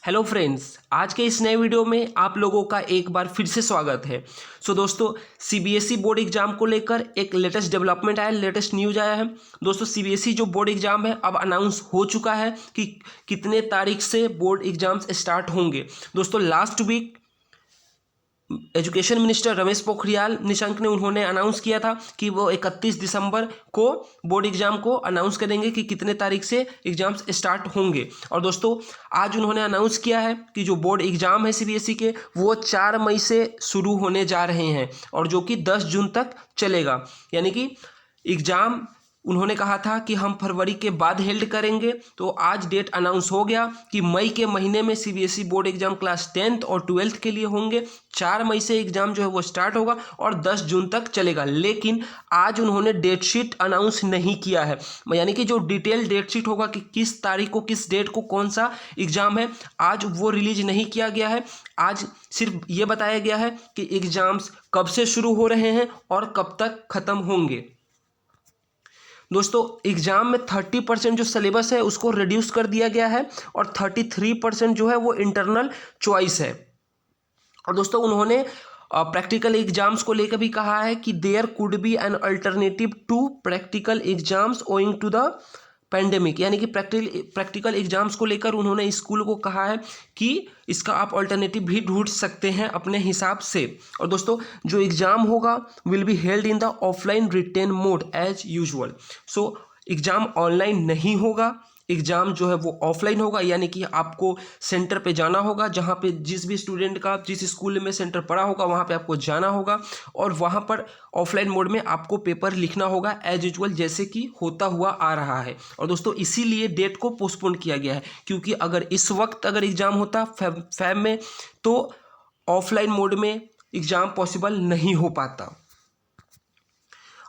Hello friends, आज के इस नए वीडियो में आप लोगों का एक बार फिर से स्वागत है। दोस्तों, सीबीएसई बोर्ड एग्जाम को लेकर एक लेटेस्ट डेवलपमेंट आया, लेटेस्ट न्यूज आया है। दोस्तों, सीबीएसई जो बोर्ड एग्जाम है अब अनाउंस हो चुका है कि कितने तारीख से बोर्ड एग्जाम्स स्टार्ट होंगे। दोस्तों, last week education minister Ramesh Pokhriyal Nishank ने उन्होंने अनाउंस किया था कि वो 31 दिसंबर को बोर्ड एग्जाम को अनाउंस करेंगे कि कितने तारीख से एग्जाम्स स्टार्ट होंगे। और दोस्तों, आज उन्होंने अनाउंस किया है कि जो बोर्ड एग्जाम है सीबीएसई के वो 4 मई से शुरू होने जा रहे हैं और जो कि 10 जून तक चलेगा। यानी कि एग्जाम उन्होंने कहा था कि हम फरवरी के बाद हेल्ड करेंगे, तो आज डेट अनाउंस हो गया कि मई के महीने में CBSE board exam class 10th और 12th के लिए होंगे। 4 मई से एग्जाम जो है वो स्टार्ट होगा और 10 जून तक चलेगा। लेकिन आज उन्होंने डेट शीट अनाउंस नहीं किया है, यानी कि जो डिटेल डेट शीट होगा कि किस तारीख को किस डेट को कौन सा एग्जाम है, आज वो रिलीज नहीं किया गया है। आज सिर्फ ये बताया गया है कि एग्जाम्स कब से शुरू हो रहे हैं और कब तक खत्म होंगे। दोस्तों, एग्जाम में 30% जो सिलेबस है उसको रिड्यूस कर दिया गया है और 33% जो है वो इंटरनल चॉइस है। और दोस्तों, उन्होंने प्रैक्टिकल एग्जाम्स को लेकर भी कहा है कि there could be an alternative to practical exams owing to the pandemic, यानी कि प्रैक्टिकल एग्जाम्स को लेकर उन्होंने स्कूल को कहा है कि इसका आप अल्टरनेटिव भी ढूंढ सकते हैं अपने हिसाब से। और दोस्तों, जो एग्जाम होगा will be held in the offline written mode as usual. Exam online नहीं होगा, एग्ज़ाम जो है वो ऑफलाइन होगा, यानी कि आपको सेंटर पे जाना होगा। जहाँ पे जिस भी स्टूडेंट का जिस स्कूल में सेंटर पड़ा होगा वहाँ पे आपको जाना होगा और वहाँ पर ऑफलाइन मोड में आपको पेपर लिखना होगा एज यूजुअल, जैसे कि होता हुआ आ रहा है। और दोस्तों, इसीलिए डेट को पोस्टपोन किया गया है, क्योंकि अगर इस वक्त अगर एग्ज़ाम होता फैब में तो ऑफलाइन मोड में एग्ज़ाम पॉसिबल नहीं हो पाता।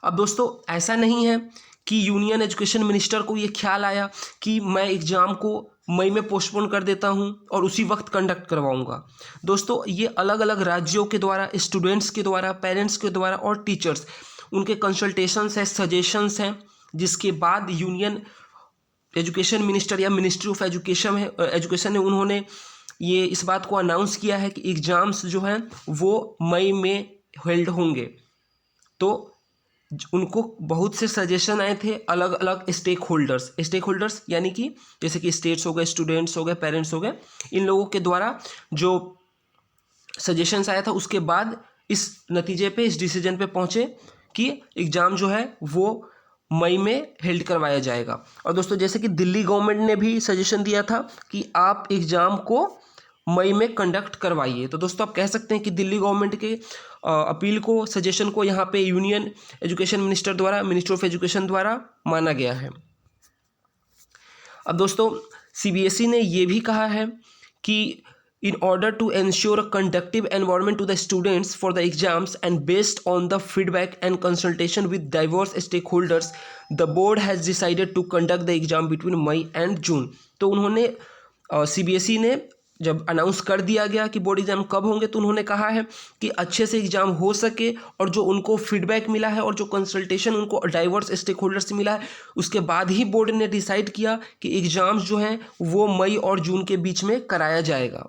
अब दोस्तों, ऐसा नहीं है कि यूनियन एजुकेशन मिनिस्टर को ये ख्याल आया कि मैं एग्ज़ाम को मई में पोस्टपोन कर देता हूं और उसी वक्त कंडक्ट करवाऊंगा। दोस्तों, ये अलग अलग राज्यों के द्वारा, स्टूडेंट्स के द्वारा, पेरेंट्स के द्वारा और टीचर्स उनके कंसल्टेशंस हैं, सजेशंस हैं, जिसके बाद यूनियन एजुकेशन मिनिस्टर या मिनिस्ट्री ऑफ एजुकेशन ने उन्होंने ये इस बात को अनाउंस किया है कि एग्ज़ाम्स जो हैं वो मई में हेल्ड होंगे। तो उनको बहुत से सजेशन आए थे अलग अलग स्टेक होल्डर्स यानी कि जैसे कि स्टेट्स हो गए, स्टूडेंट्स हो गए, पेरेंट्स हो गए, इन लोगों के द्वारा जो सजेशंस आया था उसके बाद इस नतीजे पे, इस डिसीजन पे पहुंचे कि एग्ज़ाम जो है वो मई में हेल्ड करवाया जाएगा। और दोस्तों, जैसे कि दिल्ली गवर्नमेंट ने भी सजेशन दिया था कि आप एग्ज़ाम को मई में कंडक्ट करवाइए। तो दोस्तों, आप कह सकते हैं कि दिल्ली गवर्नमेंट के अपील को, सजेशन को यहाँ पे यूनियन एजुकेशन मिनिस्टर द्वारा, मिनिस्टर ऑफ एजुकेशन द्वारा माना गया है। अब दोस्तों, सीबीएसई ने ये भी कहा है कि in order to ensure a conducive environment to the students for the exams and based on the feedback and consultation with diverse stakeholders, the board has decided to conduct the exam between May and June। तो उन्होंने CBSE ने जब announce कर दिया गया कि board exam कब होंगे तो उन्होंने कहा है कि अच्छे से एग्जाम हो सके और जो उनको फीडबैक मिला है और जो कंसल्टेशन उनको डाइवर्स स्टेक होल्डर से मिला है उसके बाद ही बोर्ड ने डिसाइड किया कि एग्जाम्स जो हैं वो मई और जून के बीच में कराया जाएगा।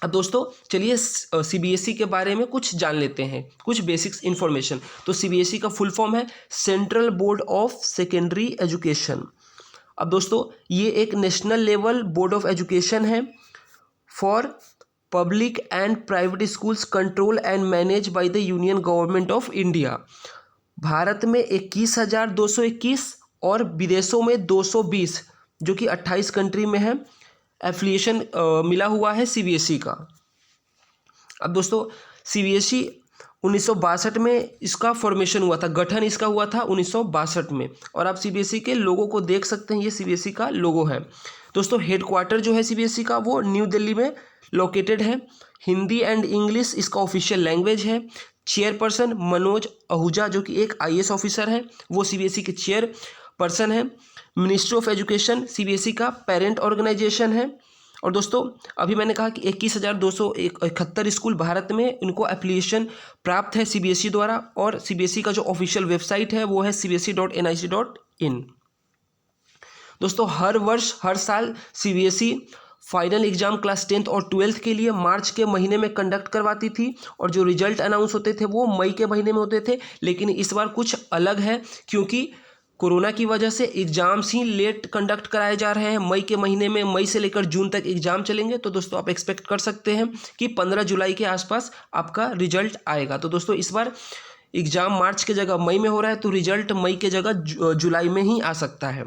अब दोस्तों, चलिए सीबीएसई के बारे में कुछ जान लेते हैं, कुछ बेसिक्स इन्फॉर्मेशन। तो सीबीएसई का फुल फॉर्म है central board of secondary education. अब दोस्तों, ये एक national level board of education है for public and private schools control and manage by the union government of India. Bharat में 21,221 और विदेशों में 220, जो कि 28 कंट्री में है, एफिलिएशन मिला हुआ है सीबीएसई का। अब दोस्तों, सीबीएसई 1962 में इसका फॉर्मेशन हुआ था, गठन इसका हुआ था 1962 में। और आप सीबीएसई के लोगो को देख सकते हैं, ये सीबीएसई का लोगो है। दोस्तों, हेडक्वार्टर जो है सीबीएसई का वो न्यू दिल्ली में लोकेटेड है। हिंदी एंड इंग्लिश इसका ऑफिशियल लैंग्वेज है। चेयरपर्सन मनोज आहूजा, जो कि एक आईएएस ऑफिसर है, वो सीबीएसई के चेयर पर्सन है। मिनिस्ट्री ऑफ एजुकेशन सीबीएसई का पेरेंट ऑर्गेनाइजेशन है। और दोस्तों, अभी मैंने कहा कि 21,271 स्कूल भारत में उनको एफिलिएशन प्राप्त है सीबीएसई द्वारा। और सीबीएसई का जो ऑफिशियल वेबसाइट है वो है cbse.nic.in। दोस्तों, हर वर्ष हर साल CBSE final exam class 10th और 12th के लिए मार्च के महीने में कंडक्ट करवाती थी और जो रिजल्ट अनाउंस होते थे वो मई के महीने में होते थे। लेकिन इस बार कुछ अलग है, क्योंकि कोरोना की वजह से एग्ज़ाम्स ही लेट कंडक्ट कराए जा रहे हैं। मई के महीने में, मई से लेकर जून तक एग्ज़ाम चलेंगे। तो दोस्तों आप एक्सपेक्ट कर सकते हैं कि 15 जुलाई के आसपास आपका रिजल्ट आएगा। तो दोस्तों इस बार एग्ज़ाम मार्च की जगह मई में हो रहा है, तो रिजल्ट मई के जगह जुलाई में ही आ सकता है।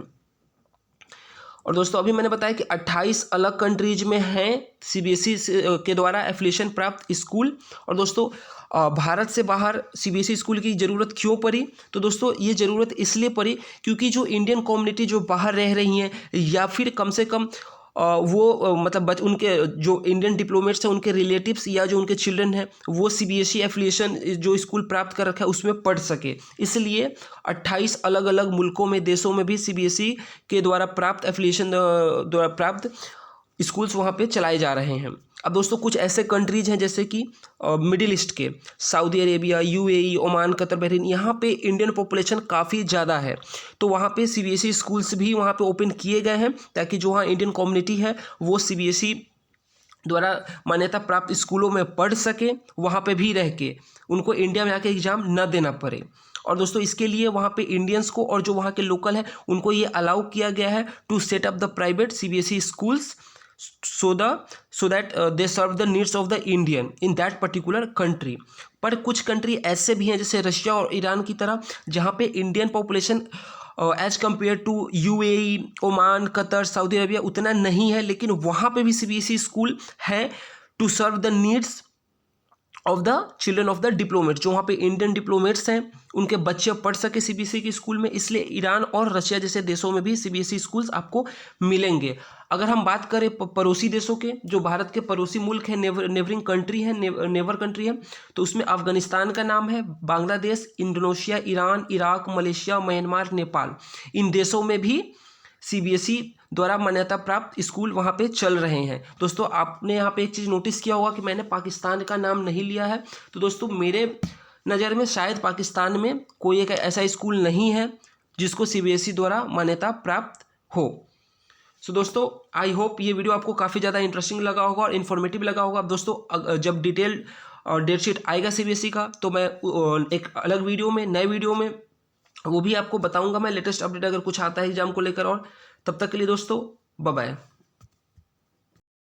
और दोस्तों अभी मैंने बताया कि 28 अलग कंट्रीज में हैं सीबीएसई के द्वारा एफिलिएशन प्राप्त स्कूल। और दोस्तों भारत से बाहर सीबीएसई स्कूल की ज़रूरत क्यों पड़ी? तो दोस्तों ये ज़रूरत इसलिए पड़ी क्योंकि जो इंडियन कम्युनिटी जो बाहर रह रही हैं, या फिर कम से कम मतलब उनके जो इंडियन डिप्लोमेट्स हैं उनके रिलेटिव्स या जो उनके चिल्ड्रन हैं वो सीबीएसई एफिलिएशन जो स्कूल प्राप्त कर रखा है उसमें पढ़ सके। इसलिए 28 अलग अलग मुल्कों में, देशों में भी सीबीएसई के द्वारा प्राप्त एफिलिएशन द्वारा प्राप्त स्कूल्स वहाँ पे चलाए जा रहे हैं। अब दोस्तों कुछ ऐसे कंट्रीज हैं जैसे कि मिडिल ईस्ट के Saudi Arabia, UAE, Oman, Qatar, Bahrain, यहाँ पे इंडियन पॉपुलेशन काफ़ी ज़्यादा है। तो वहाँ पे सीबीएसई स्कूल्स भी वहाँ पे ओपन किए गए हैं ताकि जो वहाँ इंडियन कम्युनिटी है वो सीबीएसई द्वारा मान्यता प्राप्त स्कूलों में पढ़ सके, वहाँ पे भी रह के उनको इंडिया में आके एग्ज़ाम न देना पड़े। और दोस्तों इसके लिए वहाँ पे इंडियंस को और जो वहाँ के लोकल हैं उनको ये अलाउ किया गया है to set up the private CBSE schools so that they serve the needs of the Indian in that particular country। पर कुछ कंट्री ऐसे भी हैं जैसे रशिया और ईरान की तरह जहाँ पे Indian population as compare to UAE, Oman, Qatar, Saudi Arabia उतना नहीं है, लेकिन वहाँ पे भी सीबीएसई स्कूल है to serve the needs of the children of the diplomats. जो वहाँ पे इंडियन डिप्लोमेट्स हैं उनके बच्चे पढ़ सके सीबीएसई के स्कूल में, इसलिए ईरान और रशिया जैसे देशों में भी सीबीएसई स्कूल्स आपको मिलेंगे। अगर हम बात करें पड़ोसी देशों के, जो भारत के पड़ोसी मुल्क हैं, नेबरिंग कंट्री है, नेबर कंट्री है, तो उसमें अफगानिस्तान का नाम है, Bangladesh, Indonesia, Iran, Iraq, Malaysia, Myanmar, Nepal, इन देशों में भी सीबीएसई द्वारा मान्यता प्राप्त स्कूल वहाँ पे चल रहे हैं। दोस्तों आपने यहाँ पे एक चीज़ नोटिस किया होगा कि मैंने पाकिस्तान का नाम नहीं लिया है। तो दोस्तों मेरे नज़र में शायद पाकिस्तान में कोई एक ऐसा स्कूल नहीं है जिसको सीबीएसई द्वारा मान्यता प्राप्त हो। सो दोस्तों आई होप ये वीडियो आपको काफ़ी ज़्यादा इंटरेस्टिंग लगा होगा और इन्फॉर्मेटिव लगा होगा। अब दोस्तों जब डिटेल डेट शीट आएगा सीबीएसई का तो मैं एक अलग वीडियो में, नए वीडियो में वो भी आपको बताऊंगा मैं लेटेस्ट अपडेट अगर कुछ आता है एग्जाम को लेकर। और तब तक के लिए दोस्तों बाय बाय।